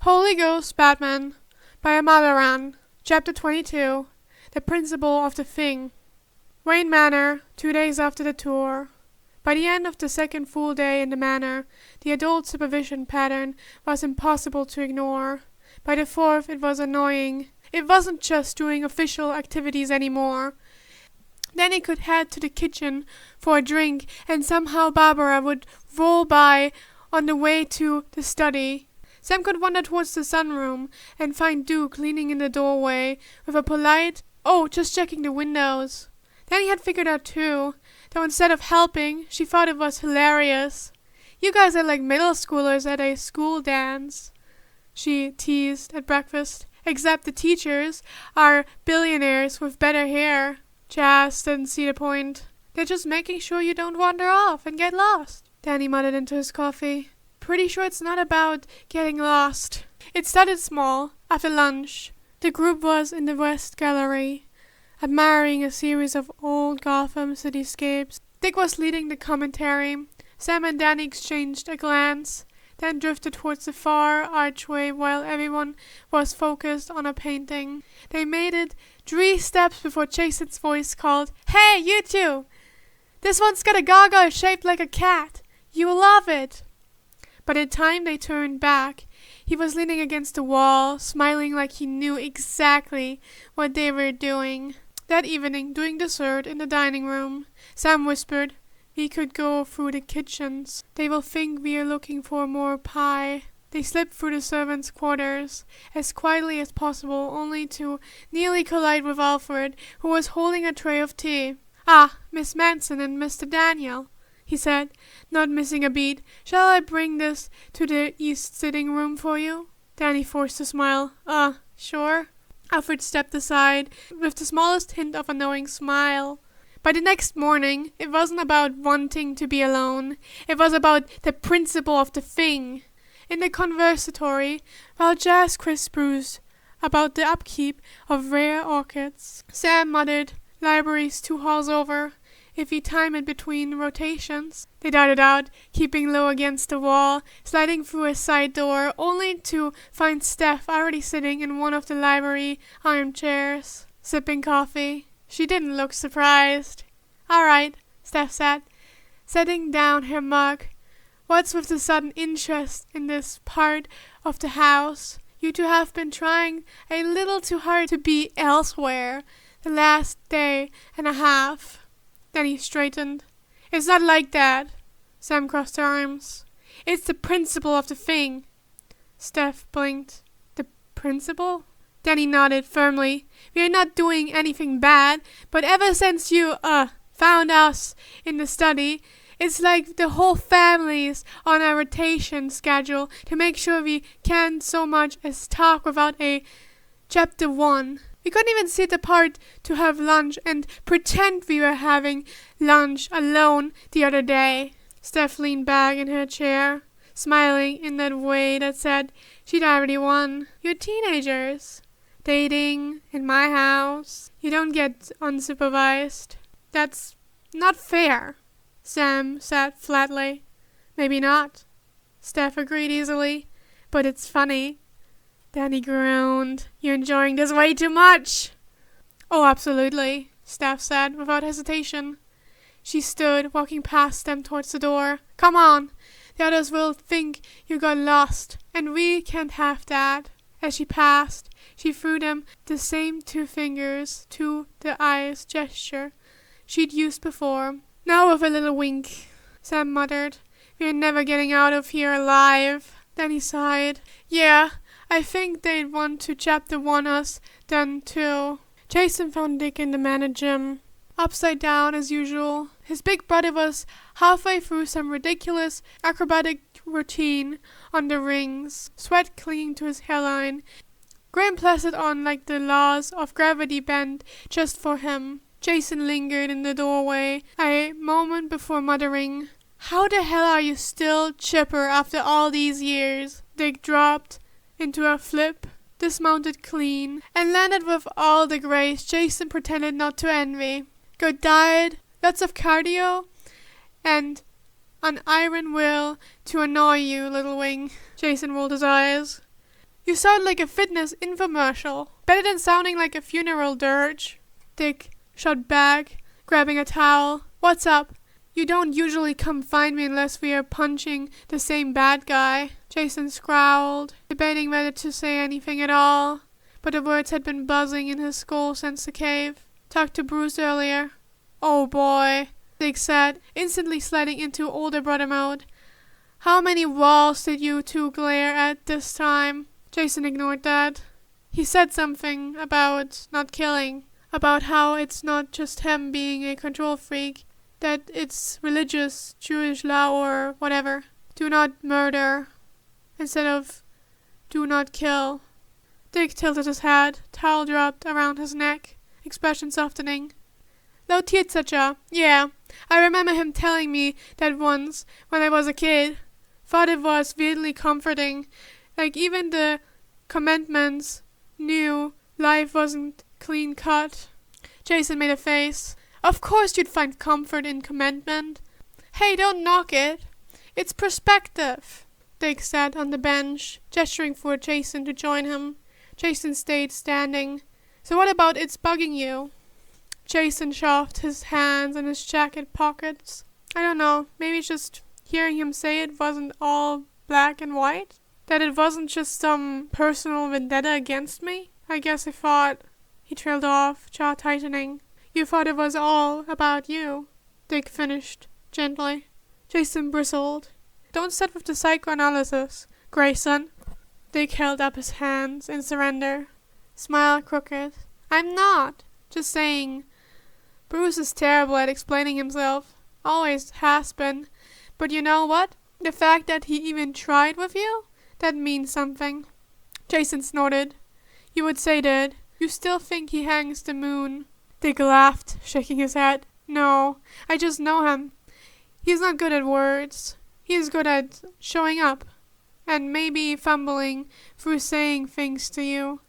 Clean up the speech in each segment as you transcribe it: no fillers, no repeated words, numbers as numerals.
Holy Ghost Batman by Amalaran. Chapter 22. The Principle of the Thing. Wayne Manor, 2 days after the tour. By the end of the second full day in the manor, the adult supervision pattern was impossible to ignore. By the fourth, it was annoying. It wasn't just doing official activities anymore. Then he could head to the kitchen for a drink, and somehow Barbara would roll by on the way to the study. Sam could wander towards the sunroom and find Duke leaning in the doorway with a polite, "Oh, just checking the windows." Then he had figured out too, though instead of helping, she thought it was hilarious. "You guys are like middle schoolers at a school dance," she teased at breakfast, "except the teachers are billionaires with better hair." Jas didn't see the point. "They're just making sure you don't wander off and get lost," Danny muttered into his coffee. "Pretty sure it's not about getting lost." It started small. After lunch, the group was in the West Gallery, admiring a series of old Gotham cityscapes. Dick was leading the commentary. Sam and Danny exchanged a glance, then drifted towards the far archway while everyone was focused on a painting. They made it 3 steps before Jason's voice called, "Hey, you two! This one's got a gargoyle shaped like a cat. You'll love it." By the time they turned back, he was leaning against the wall, smiling like he knew exactly what they were doing. That evening, during dessert in the dining room, Sam whispered, "We could go through the kitchens. They will think we are looking for more pie." They slipped through the servants' quarters as quietly as possible, only to nearly collide with Alfred, who was holding a tray of tea. "Ah, Miss Manson and Mr. Daniel," he said, not missing a beat. "Shall I bring this to the east sitting room for you?" Danny forced a smile. Sure." Alfred stepped aside with the smallest hint of a knowing smile. By the next morning, it wasn't about wanting to be alone. It was about the principle of the thing. In the conversatory, while Jas quiz-bruised about the upkeep of rare orchids, Sam muttered, "Library's 2 halls over. If we time it between rotations." They darted out, keeping low against the wall, sliding through a side door, only to find Steph already sitting in one of the library armchairs, sipping coffee. She didn't look surprised. "All right," Steph said, setting down her mug. "What's with the sudden interest in this part of the house? You two have been trying a little too hard to be elsewhere the last day and a half." Then he straightened. "It's not like that." Sam crossed her arms. "It's the principle of the thing." Steph blinked. "The principle?" Danny nodded firmly. "We are not doing anything bad, but ever since you, found us in the study, it's like the whole family's on a rotation schedule to make sure we can't so much as talk without a chapter 1. We couldn't even sit apart to have lunch and pretend we were having lunch alone the other day." Steph leaned back in her chair, smiling in that way that said she'd already won. "You're teenagers. Dating in my house. You don't get unsupervised." "That's not fair," Sam said flatly. "Maybe not," Steph agreed easily, "but it's funny." Danny groaned. "You're enjoying this way too much." "Oh, absolutely," Steph said without hesitation. She stood, walking past them towards the door. "Come on. The others will think you got lost, and we can't have that." As she passed, she threw them the same 2 fingers to the eyes gesture she'd used before. "Now with a little wink," Sam muttered. "We're never getting out of here alive." Then he sighed. "Yeah, I think they'd want to chapter 1 us then too." Jason found Dick in the manor gym, upside down as usual. His big brother was halfway through some ridiculous acrobatic routine on the rings, sweat clinging to his hairline. Graham plastered on like the laws of gravity bent just for him. Jason lingered in the doorway a moment before muttering, "How the hell are you still chipper after all these years?" Dick dropped into a flip, dismounted clean, and landed with all the grace Jason pretended not to envy. "Good diet, lots of cardio, and an iron will to annoy you, little wing." Jason rolled his eyes. You sound like a fitness infomercial. Better than sounding like a funeral dirge. Dick shot back, grabbing a towel. What's up? You don't usually come find me unless we are punching the same bad guy. Jason scowled, debating whether to say anything at all, but the words had been buzzing in his skull since the cave. Talked to Bruce earlier. Oh boy, Dick said, instantly sliding into older brother mode. How many walls did you two glare at this time? Jason ignored that. He said something about not killing, about how it's not just him being a control freak, that it's religious, Jewish law or whatever. Do not murder, instead of do not kill. Dick tilted his head, towel dropped around his neck, expression softening. Lo Tietzacha, yeah, I remember him telling me that once, when I was a kid. Thought it was weirdly comforting, like even the commandments knew life wasn't clean cut. Jason made a face. Of course you'd find comfort in commandment. Hey, don't knock it. It's perspective. Dick sat on the bench, gesturing for Jason to join him. Jason stayed standing. So what about it's bugging you? Jason shoved his hands in his jacket pockets. I don't know, maybe just hearing him say it wasn't all black and white? That it wasn't just some personal vendetta against me? I guess I thought. He trailed off, jaw tightening. You thought it was all about you. Dick finished, gently. Jason bristled. Don't start with the psychoanalysis, Grayson. Dick held up his hands in surrender. Smile crooked. I'm not. Just saying. Bruce is terrible at explaining himself. Always has been. But you know what? The fact that he even tried with you? That means something. Jason snorted. You would say that. You still think he hangs the moon. Dick laughed, shaking his head. No, I just know him. He's not good at words. He's good at showing up. And maybe fumbling through saying things to you.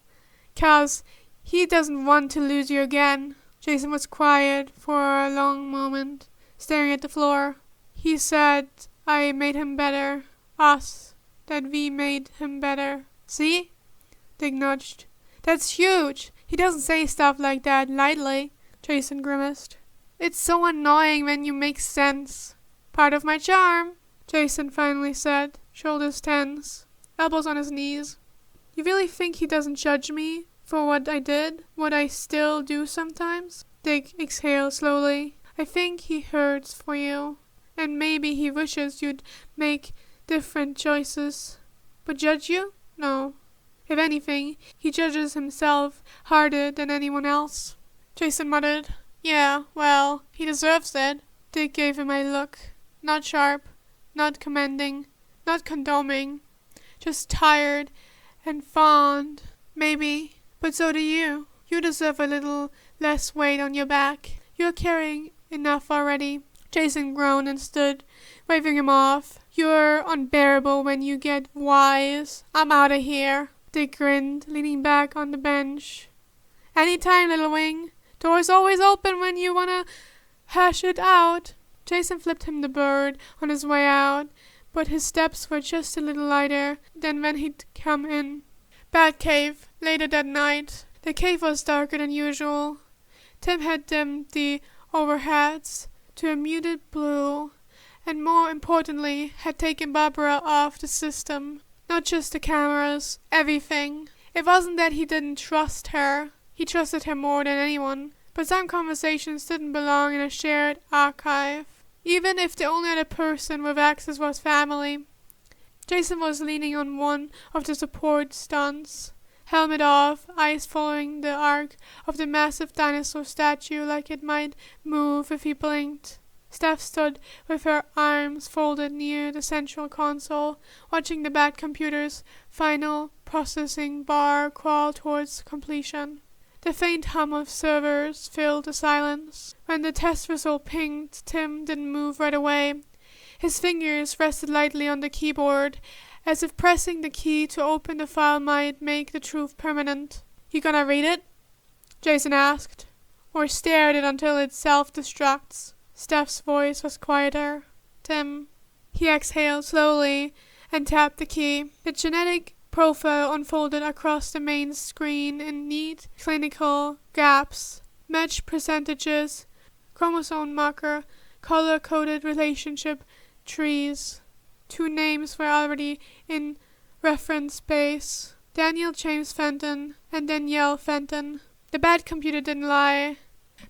'Cause he doesn't want to lose you again. Jason was quiet for a long moment, staring at the floor. He said I made him better. Us. That we made him better. See? Dick nudged. That's huge. He doesn't say stuff like that lightly. Jason grimaced. It's so annoying when you make sense. Part of my charm, Jason finally said, shoulders tense, elbows on his knees. You really think he doesn't judge me for what I did? What I still do sometimes? Dick exhaled slowly. I think he hurts for you. And maybe he wishes you'd make different choices. But judge you? No. If anything, he judges himself harder than anyone else. Jason muttered, Yeah, well, he deserves it. Dick gave him a look. Not sharp, not commending, not condoning. Just tired and fond. Maybe. But so do you. You deserve a little less weight on your back. You're carrying enough already. Jason groaned and stood, waving him off. You're unbearable when you get wise. I'm outta here. Dick grinned, leaning back on the bench. Anytime, little wing. Door's always open when you wanna hash it out. Jason flipped him the bird on his way out, but his steps were just a little lighter than when he'd come in. Batcave, later that night. The cave was darker than usual. Tim had dimmed the overheads to a muted blue, and more importantly, had taken Barbara off the system. Not just the cameras, everything. It wasn't that he didn't trust her. He trusted her more than anyone. But some conversations didn't belong in a shared archive. Even if the only other person with access was family. Jason was leaning on one of the support stunts. Helmet off, eyes following the arc of the massive dinosaur statue like it might move if he blinked. Steph stood with her arms folded near the central console, watching the Bat computer's final processing bar crawl towards completion. The faint hum of servers filled the silence. When the test result pinged, Tim didn't move right away. His fingers rested lightly on the keyboard, as if pressing the key to open the file might make the truth permanent. You gonna read it? Jason asked. Or stare at it until it self-destructs. Steph's voice was quieter. Tim. He exhaled slowly and tapped the key. The genetic profile unfolded across the main screen in neat clinical gaps, match percentages, chromosome marker, color-coded relationship trees. 2 names were already in reference space: Daniel James Fenton and Danielle Fenton. The bad computer didn't lie.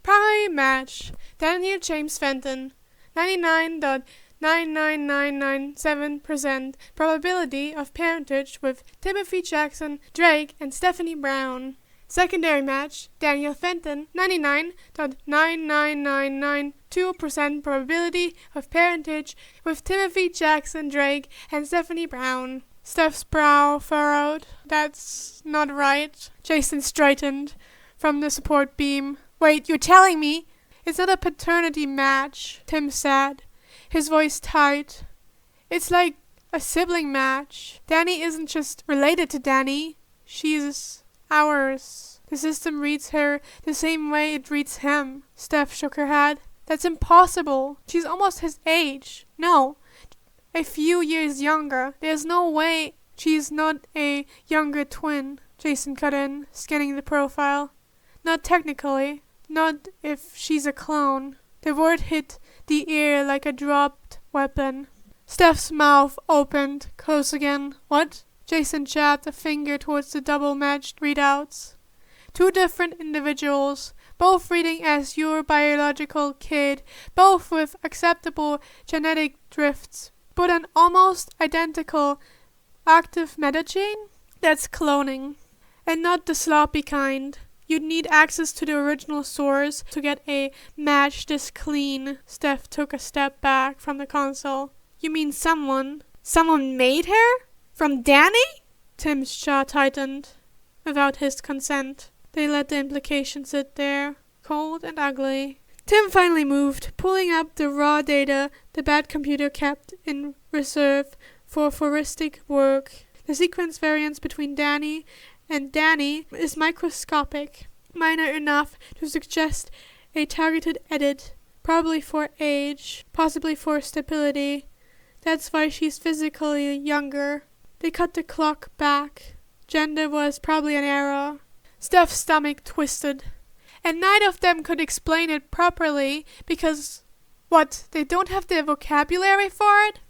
Primary match: Daniel James Fenton, 99.99997% probability of parentage with Timothy Jackson Drake and Stephanie Brown. Secondary match: Daniel Fenton, 99.99992% probability of parentage with Timothy Jackson Drake and Stephanie Brown. Steph's brow furrowed. That's not right. Jason straightened from the support beam. Wait, you're telling me it's not a paternity match? Tim said, his voice tight. It's like a sibling match. Danny isn't just related to Danny. She's ours. The system reads her the same way it reads him. Steph shook her head. That's impossible. She's almost his age. No, a few years younger. There's no way she's not a younger twin. Jason cut in, scanning the profile. Not technically. Not if she's a clone. The word hit the ear like a dropped weapon. Steph's mouth opened, closed again. What? Jason jabbed a finger towards the double-matched readouts. 2 different individuals, both reading as your biological kid, both with acceptable genetic drifts, but an almost identical active metagene? That's cloning. And not the sloppy kind. You'd need access to the original source to get a match this clean. Steph took a step back from the console. You mean someone made her? From Danny? Tim's jaw tightened. Without his consent. They let the implication sit there, cold and ugly. Tim finally moved, pulling up the raw data the bad computer kept in reserve for forensic work. The sequence variance between Danny and Danny is microscopic, minor enough to suggest a targeted edit, probably for age, possibly for stability. That's why she's physically younger. They cut the clock back. Gender was probably an error. Steph's stomach twisted. And neither of them could explain it properly because, what, they don't have the vocabulary for it?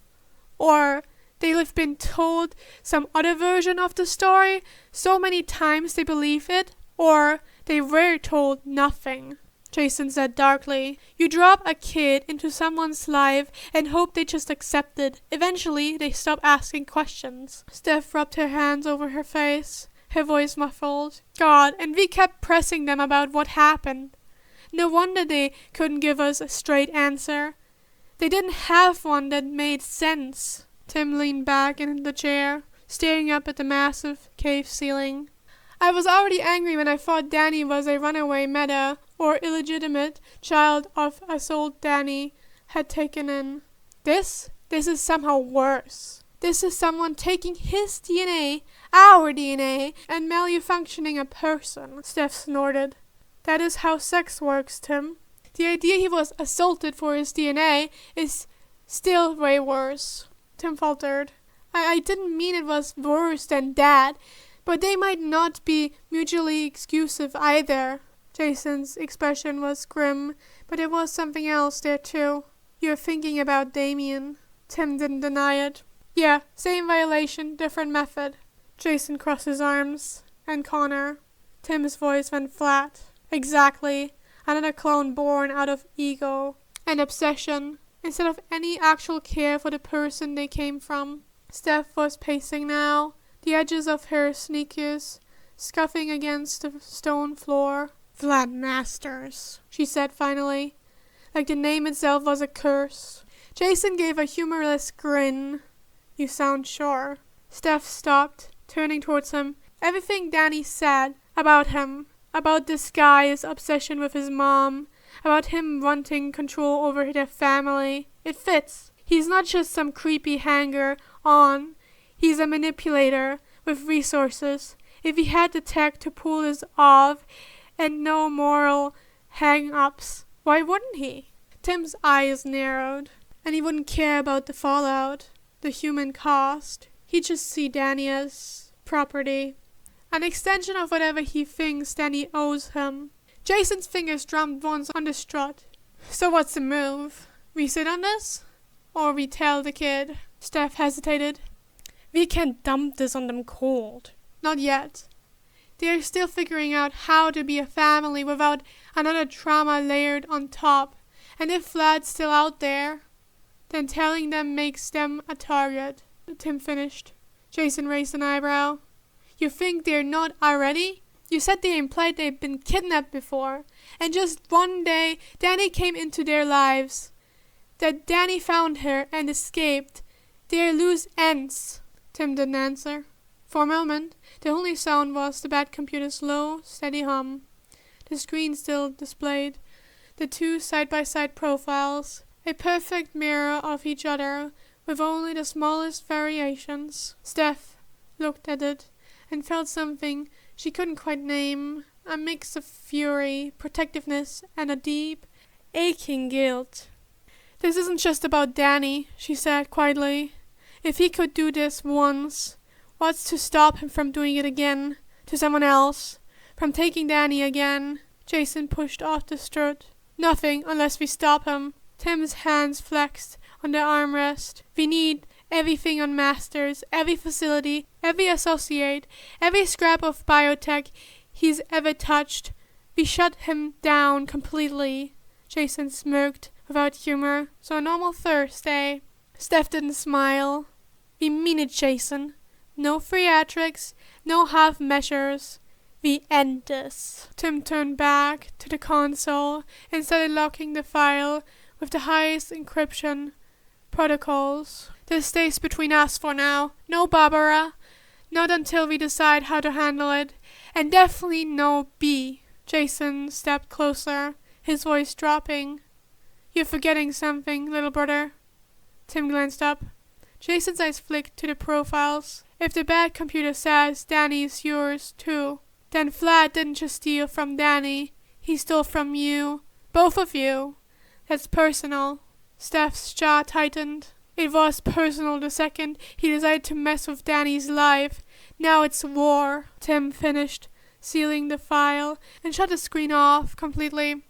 Or they've been told some other version of the story so many times they believe it? Or they were told nothing? Jason said darkly. You drop a kid into someone's life and hope they just accept it. Eventually, they stop asking questions. Steph rubbed her hands over her face, her voice muffled. God, and we kept pressing them about what happened. No wonder they couldn't give us a straight answer. They didn't have one that made sense. Tim leaned back in the chair, staring up at the massive cave ceiling. I was already angry when I thought Danny was a runaway meta or illegitimate child of a soul Danny had taken in. This is somehow worse. This is someone taking his DNA, our DNA, and malfunctioning a person. Steph snorted. That is how sex works, Tim. The idea he was assaulted for his DNA is still way worse. Tim faltered. I didn't mean it was worse than that, but they might not be mutually exclusive either. Jason's expression was grim, but there was something else there too. You're thinking about Damien. Tim didn't deny it. Yeah, same violation, different method. Jason crossed his arms. And Connor. Tim's voice went flat. Exactly. Another clone born out of ego and obsession, instead of any actual care for the person they came from. Steph was pacing now, the edges of her sneakers scuffing against the stone floor. Vlad Masters, she said finally, like the name itself was a curse. Jason gave a humorless grin. You sound sure. Steph stopped, turning towards him. Everything Danny said about him, about this guy's obsession with his mom, about him wanting control over their family, it fits. He's not just some creepy hanger-on. He's a manipulator with resources. If he had the tech to pull this off and no moral hang-ups, why wouldn't he? Tim's eyes narrowed, and he wouldn't care about the fallout, the human cost. He'd just see Danny as property. An extension of whatever he thinks Danny owes him. Jason's fingers drummed once on the strut. So what's the move? We sit on this? Or we tell the kid? Steph hesitated. We can't dump this on them cold. Not yet. They are still figuring out how to be a family without another trauma layered on top. And if Vlad's still out there, then telling them makes them a target. Tim finished. Jason raised an eyebrow. You think they're not already? You said they implied they've been kidnapped before. And just one day, Danny came into their lives. That Danny found her and escaped. They're loose ends. Tim didn't answer. For a moment, the only sound was the bad computer's low, steady hum. The screen still displayed the two side-by-side profiles, a perfect mirror of each other, with only the smallest variations. Steph looked at it and felt something she couldn't quite name, a mix of fury, protectiveness, and a deep, aching guilt. This isn't just about Danny, she said quietly. If he could do this once, what's to stop him from doing it again, to someone else, from taking Danny again? Jason pushed off the strut. Nothing, unless we stop him. Tim's hands flexed on the armrest. We need everything on Masters, every facility, every associate, every scrap of biotech he's ever touched. We shut him down completely. Jason smirked without humor. So a normal Thursday. Steph didn't smile. We mean it, Jason. No theatrics, no half measures. We end this. Tim turned back to the console and started locking the file with the highest encryption protocols. This stays between us for now. No Barbara. Not until we decide how to handle it. And definitely no B. Jason stepped closer, his voice dropping. You're forgetting something, little brother. Tim glanced up. Jason's eyes flicked to the profiles. If the bad computer says Danny's yours too, then Vlad didn't just steal from Danny. He stole from you. Both of you. That's personal. Steph's jaw tightened. It was personal the second he decided to mess with Danny's life. Now it's war. Tim finished sealing the file and shut the screen off completely.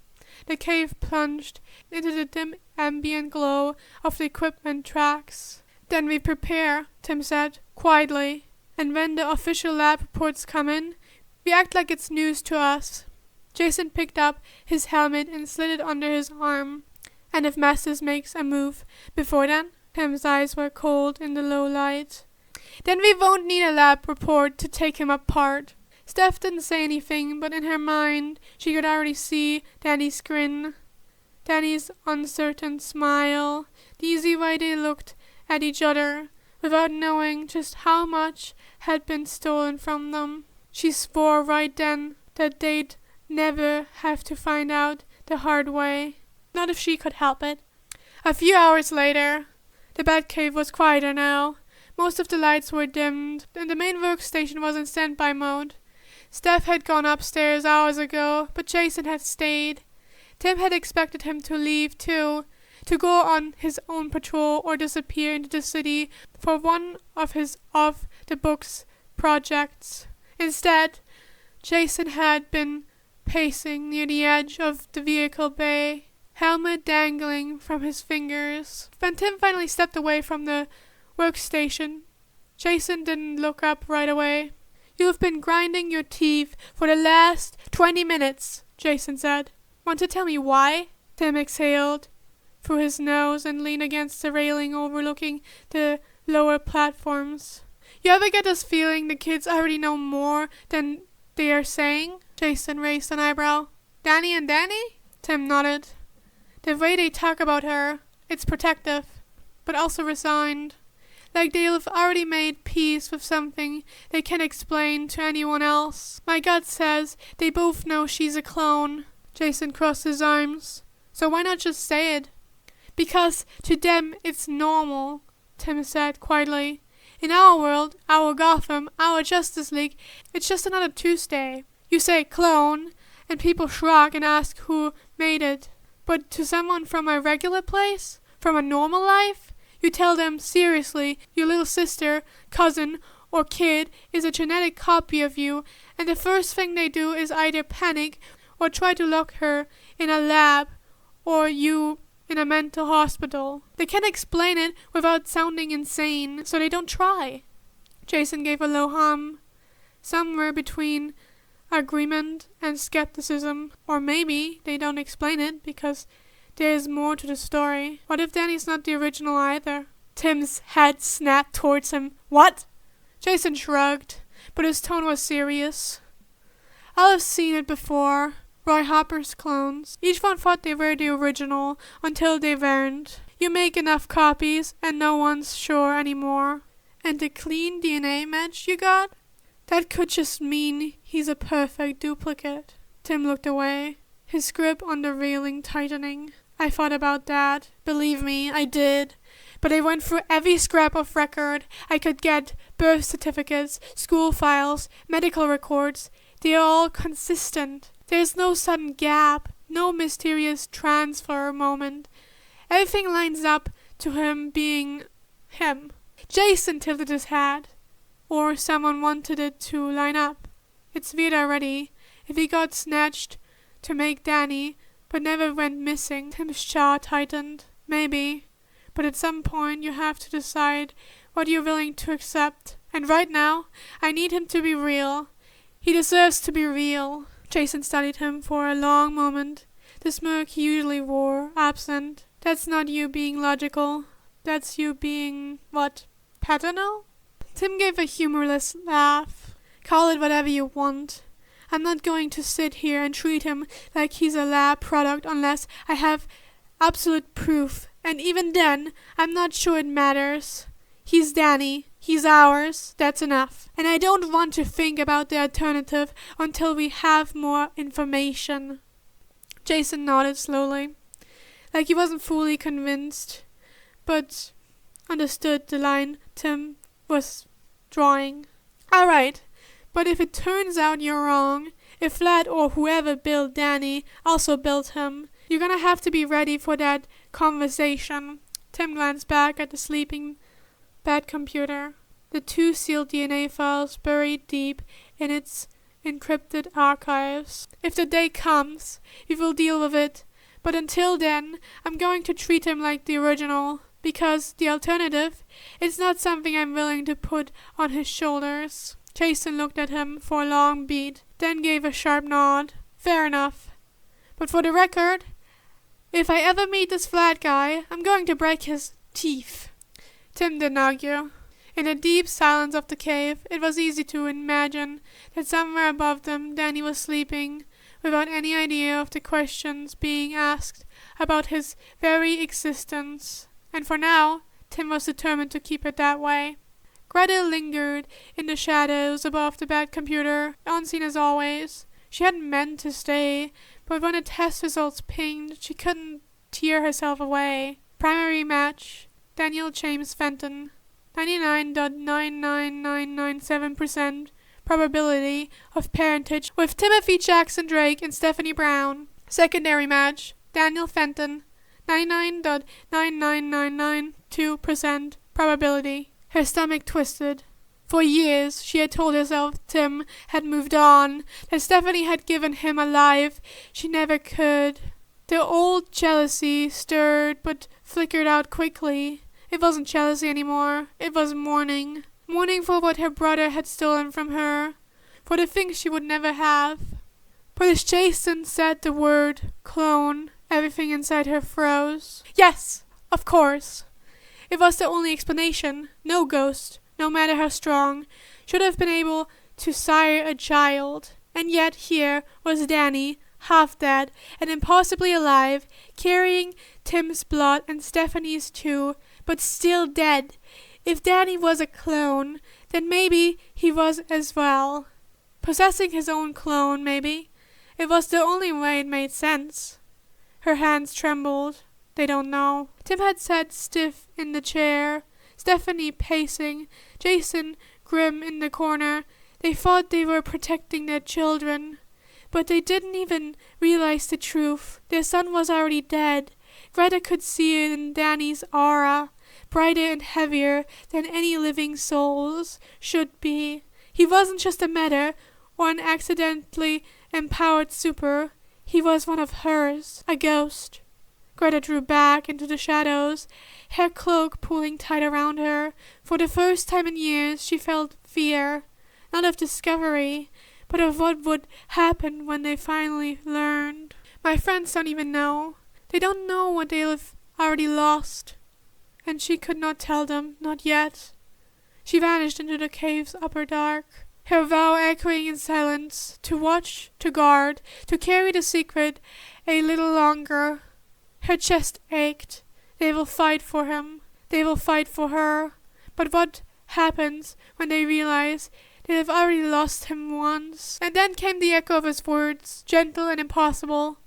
The cave plunged into the dim ambient glow of the equipment tracks. Then we prepare, Tim said, quietly. And when the official lab reports come in, we act like it's news to us. Jason picked up his helmet and slid it under his arm. And if Masters makes a move before then? Tim's eyes were cold in the low light. Then we won't need a lab report to take him apart. Steph didn't say anything, but in her mind she could already see Danny's grin, Danny's uncertain smile, the easy way they looked at each other, without knowing just how much had been stolen from them. She swore right then that they'd never have to find out the hard way. Not if she could help it. A few hours later, the Batcave was quieter now. Most of the lights were dimmed, and the main workstation was in standby mode. Steph had gone upstairs hours ago, but Jason had stayed. Tim had expected him to leave too, to go on his own patrol or disappear into the city for one of his off-the-books projects. Instead, Jason had been pacing near the edge of the vehicle bay, helmet dangling from his fingers. When Tim finally stepped away from the workstation, Jason didn't look up right away. You've been grinding your teeth for the last 20 minutes, Jason said. Want to tell me why? Tim exhaled through his nose and leaned against the railing overlooking the lower platforms. You ever get this feeling the kids already know more than they are saying? Jason raised an eyebrow. Danny and Danny? Tim nodded. The way they talk about her, it's protective, but also resigned. Like they've already made peace with something they can't explain to anyone else. My gut says they both know she's a clone. Jason crossed his arms. So why not just say it? Because to them it's normal, Tim said quietly. In our world, our Gotham, our Justice League, it's just another Tuesday. You say clone, and people shrug and ask who made it. But to someone from a regular place, from a normal life, you tell them seriously, your little sister, cousin, or kid is a genetic copy of you, and the first thing they do is either panic or try to lock her in a lab or you in a mental hospital. They can't explain it without sounding insane, so they don't try. Jason gave a low hum, somewhere between agreement and skepticism. Or maybe they don't explain it because there is more to the story. What if Danny's not the original either? Tim's head snapped towards him. What? Jason shrugged, but his tone was serious. I've seen it before. Roy Harper's clones. Each one thought they were the original until they weren't. You make enough copies and no one's sure anymore. And the clean DNA match you got? That could just mean he's a perfect duplicate. Tim looked away, his grip on the railing tightening. I thought about that. Believe me, I did. But I went through every scrap of record I could get. Birth certificates, school files, medical records. They are all consistent. There's no sudden gap, no mysterious transfer moment. Everything lines up to him being him. Jason tilted his hat. Or someone wanted it to line up. It's weird already. If he got snatched to make Danny, but never went missing, Tim's jaw tightened. Maybe. But at some point you have to decide what you're willing to accept. And right now, I need him to be real. He deserves to be real. Jason studied him for a long moment, the smirk he usually wore absent. That's not you being logical. That's you being, what, paternal? Tim gave a humorless laugh. Call it whatever you want. I'm not going to sit here and treat him like he's a lab product unless I have absolute proof. And even then, I'm not sure it matters. He's Danny. He's ours. That's enough. And I don't want to think about the alternative until we have more information. Jason nodded slowly, like he wasn't fully convinced, but understood the line Tim was drawing. All right, but if it turns out you're wrong, if Vlad or whoever built Danny also built him, you're gonna have to be ready for that conversation. Tim glanced back at the sleeping bed computer, the 2 sealed DNA files buried deep in its encrypted archives. If the day comes, we will deal with it, but until then, I'm going to treat him like the original, because the alternative is not something I'm willing to put on his shoulders. Jason looked at him for a long beat, then gave a sharp nod. Fair enough. But for the record, if I ever meet this Vlad guy, I'm going to break his teeth. Tim didn't argue. In the deep silence of the cave, it was easy to imagine that somewhere above them Danny was sleeping, without any idea of the questions being asked about his very existence. And for now, Tim was determined to keep it that way. Greta lingered in the shadows above the bed computer, unseen as always. She hadn't meant to stay, but when the test results pinged, she couldn't tear herself away. Primary match, Daniel James Fenton, 99.99997% probability of parentage with Timothy Jackson Drake and Stephanie Brown. Secondary match, Daniel Fenton, 99.99992% probability. Her stomach twisted. For years, she had told herself Tim had moved on, that Stephanie had given him a life she never could. The old jealousy stirred but flickered out quickly. It wasn't jealousy anymore. It was mourning. Mourning for what her brother had stolen from her, for the things she would never have. But as Jason said the word clone, everything inside her froze. Yes, of course. It was the only explanation. No ghost, no matter how strong, should have been able to sire a child. And yet here was Danny, half dead and impossibly alive, carrying Tim's blood and Stephanie's too, but still dead. If Danny was a clone, then maybe he was as well. Possessing his own clone, maybe. It was the only way it made sense. Her hands trembled. They don't know. Tim had sat stiff in the chair, Stephanie pacing, Jason grim in the corner. They thought they were protecting their children, but they didn't even realize the truth. Their son was already dead. Greta could see it in Danny's aura, brighter and heavier than any living soul's should be. He wasn't just a matter or an accidentally empowered super. He was one of hers, a ghost. Greta drew back into the shadows, her cloak pulling tight around her. For the first time in years she felt fear, not of discovery, but of what would happen when they finally learned. My friends don't even know. They don't know what they've already lost. And she could not tell them, not yet. She vanished into the cave's upper dark, her vow echoing in silence, to watch, to guard, to carry the secret a little longer. Her chest ached. They will fight for him. They will fight for her. But what happens when they realize they have already lost him once? And then came the echo of his words, gentle and impossible.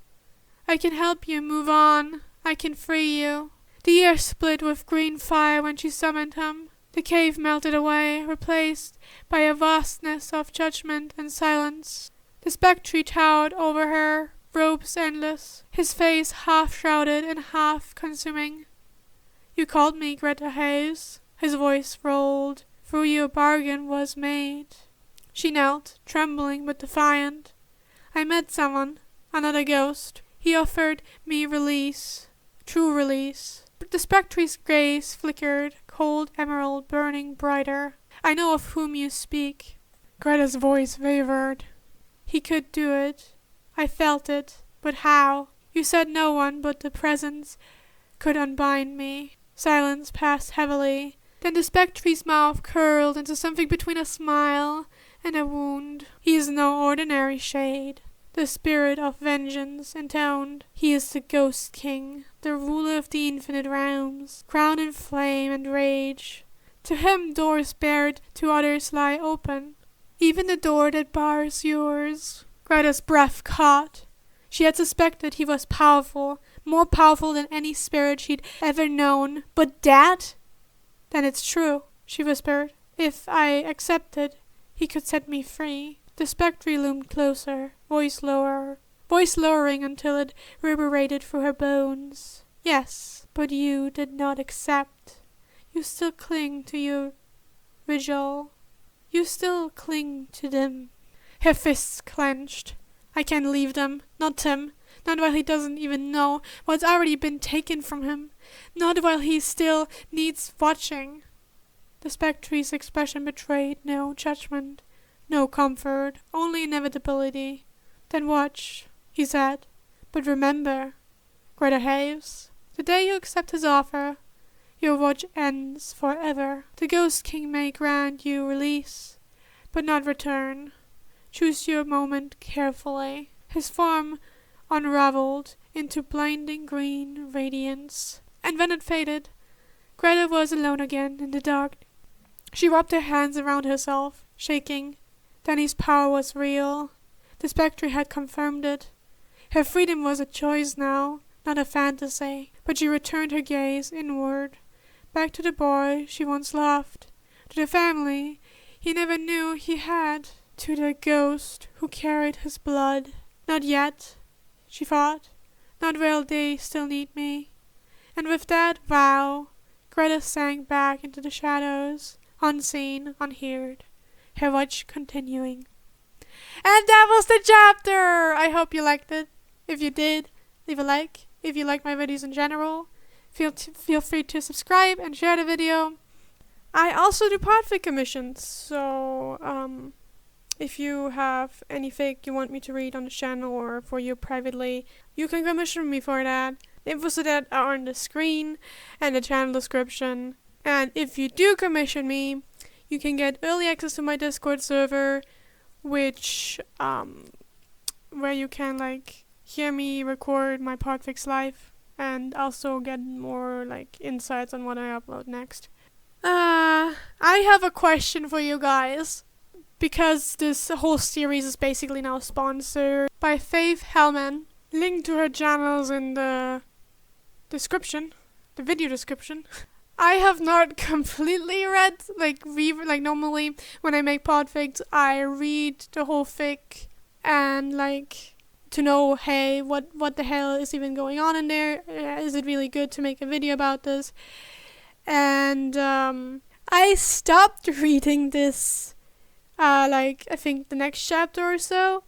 I can help you move on. I can free you. The air split with green fire when she summoned him. The cave melted away, replaced by a vastness of judgment and silence. The spectre towered over her, robes endless, his face half-shrouded and half-consuming. You called me, Greta Hayes. His voice rolled. Through your bargain was made. She knelt, trembling but defiant. I met someone, another ghost. He offered me release, true release. But the spectre's gaze flickered, cold emerald burning brighter. I know of whom you speak. Greta's voice wavered. He could do it. I felt it. But how? You said no one but the presence could unbind me. Silence passed heavily. Then the spectre's mouth curled into something between a smile and a wound. He is no ordinary shade. The spirit of vengeance intoned. He is the Ghost King, the ruler of the infinite realms, crowned in flame and rage. To him doors barred to others lie open, even the door that bars yours. Greta's breath caught. She had suspected he was powerful, more powerful than any spirit she'd ever known. But that? Then it's true, she whispered. If I accepted, he could set me free. The spectre loomed closer, voice lowering until it reverberated through her bones. Yes, but you did not accept. You still cling to your vigil. You still cling to them. Her fists clenched. I can't leave them. Not him. Not while he doesn't even know what's already been taken from him. Not while he still needs watching. The spectre's expression betrayed no judgment. No comfort, only inevitability. Then watch, he said. But remember, Greta Hayes, the day you accept his offer, your watch ends forever. The Ghost King may grant you release, but not return. Choose your moment carefully. His form unraveled into blinding green radiance. And when it faded, Greta was alone again in the dark. She wrapped her hands around herself, shaking. Danny's power was real. The spectre had confirmed it. Her freedom was a choice now, not a fantasy. But she returned her gaze inward, back to the boy she once loved, to the family he never knew he had, to the ghost who carried his blood. Not yet, she thought. Not while they still need me. And with that vow, Greta sank back into the shadows, unseen, unheard. Her watch continuing. And that was the chapter! I hope you liked it. If you did, leave a like. If you like my videos in general, feel free to subscribe and share the video. I also do Podfic commissions, so if you have any fic you want me to read on the channel or for you privately, you can commission me for that. Infos to that are on the screen and the channel description. And if you do commission me, you can get early access to my Discord server, which, where you can, hear me record my Podfics live, and also get more, insights on what I upload next. I have a question for you guys, because this whole series is basically now sponsored by Faith Hellman. Link to her channels in the description, the video description. I have not completely read, normally when I make podfics, I read the whole fic and, to know, hey, what the hell is even going on in there? Is it really good to make a video about this? And I stopped reading this I think the next chapter or so,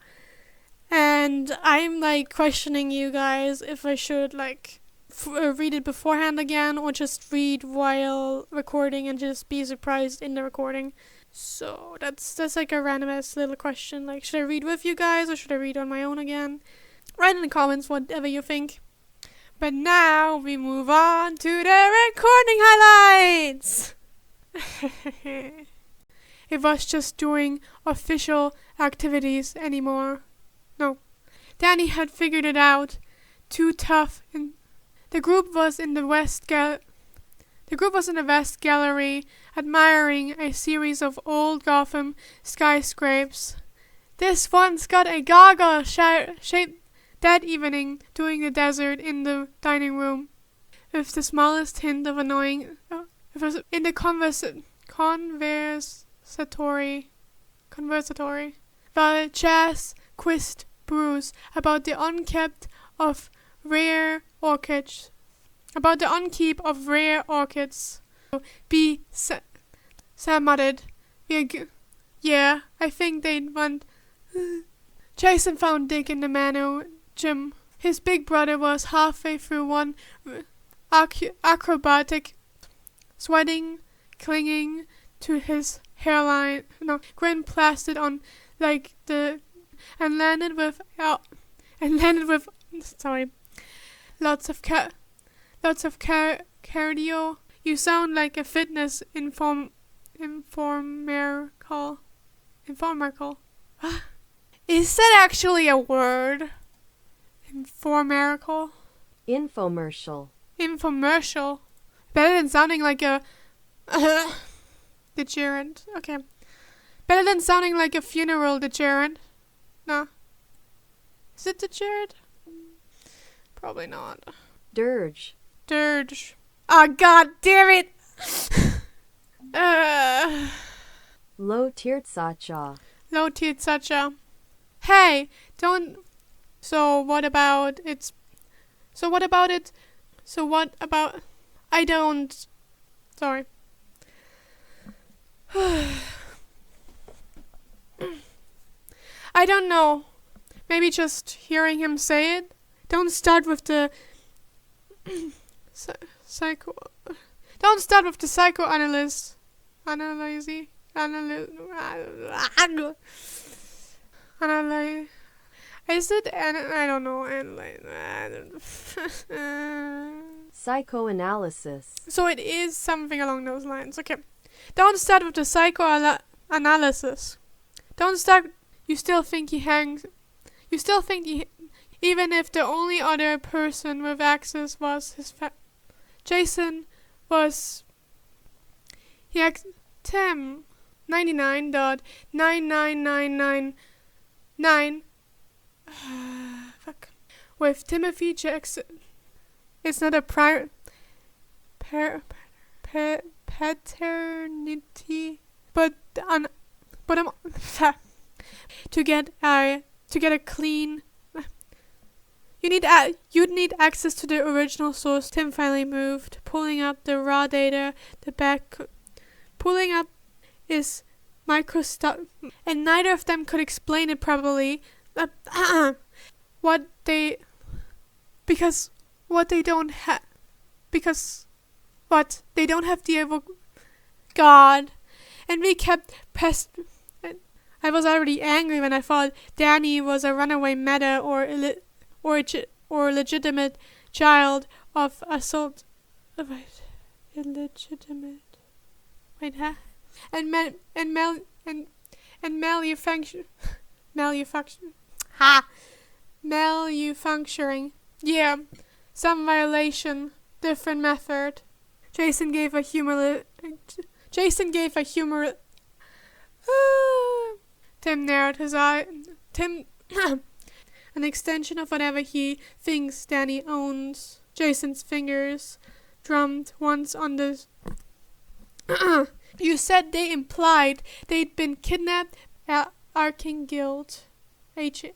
and I'm questioning you guys if I should read it beforehand again or just read while recording and just be surprised in the recording. So that's a random ass little question. Should I read with you guys or should I read on my own again? Write in the comments whatever you think. But now we move on to the recording highlights. It was just doing official activities anymore. No. Danny had figured it out. Too tough. The group was in the West Gallery, admiring a series of old Gotham skyscrapes. This one's got a gargoyle shaped that evening, doing the desert in the dining room, with the smallest hint of annoying. It was in the conversatory, while Chas quizzed Bruce about the unkeep of rare orchids. Sam muttered, "Yeah, I think they'd want." Jason found Dick in the Mano gym. His big brother was halfway through one acrobatic, sweating, clinging to his hairline, grin plastered on and landed with lots of cardio. You sound like a fitness informercal. Is that actually a word? Informercal? Infomercial. Better than sounding like a deterrent. Okay. Better than sounding like a funeral deterrent. No. Is it deterrent? Probably not. Dirge. Oh, god damn it! Low-tiered Sacha. Hey, don't... So what about it? I don't... Sorry. I don't know. Maybe just hearing him say it. Don't start with the psychoanalyst. Is it? I don't know. Psychoanalysis. So it is something along those lines. Okay. Don't start with the psychoanalysis. Don't start. You still think even if the only other person with access was his Jason was... Tim. 99.99999 fuck. With Timothy Jackson. It's not a paternity, but to get a clean... You'd need access to the original source. Tim finally moved, pulling up the raw data. Pulling up is microscopic, and neither of them could explain it properly. What they don't have the God, and we kept I was already angry when I thought Danny was a runaway meta or legitimate child of assault. Illegitimate. Wait, huh? And malfunctioning. Yeah, some violation. Different method. Jason gave a humor. Tim narrowed his eye. An extension of whatever he thinks Danny owns. Jason's fingers drummed once on the... You said they implied they'd been kidnapped at Aching Guild. Aching.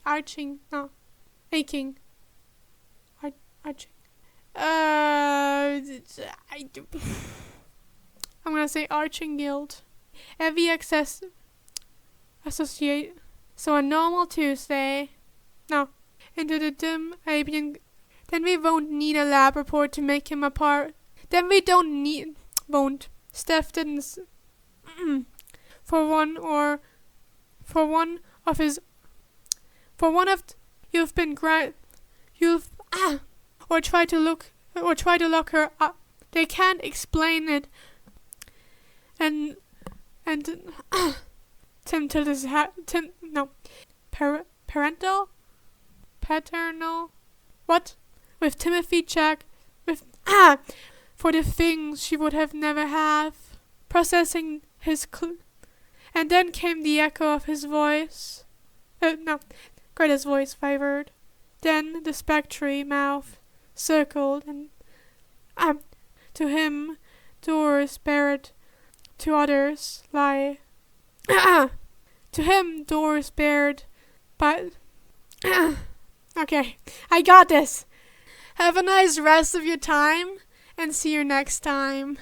I'm gonna say arching guild. Every access associate. So a normal Tuesday. No. Into the dim Arabian. Then we won't need a lab report to make him apart. Then we won't. Steph didn't. For one of you've been or try to lock her up. They can't explain it. And Tim till this paternal what with Timothy check with for the things she would have never have processing his and then came the echo of his voice. Greta's voice vibrated. Then the spectre mouth circled and to him doors bared, to others lie. To him doors bared, but okay, I got this. Have a nice rest of your time and see you next time.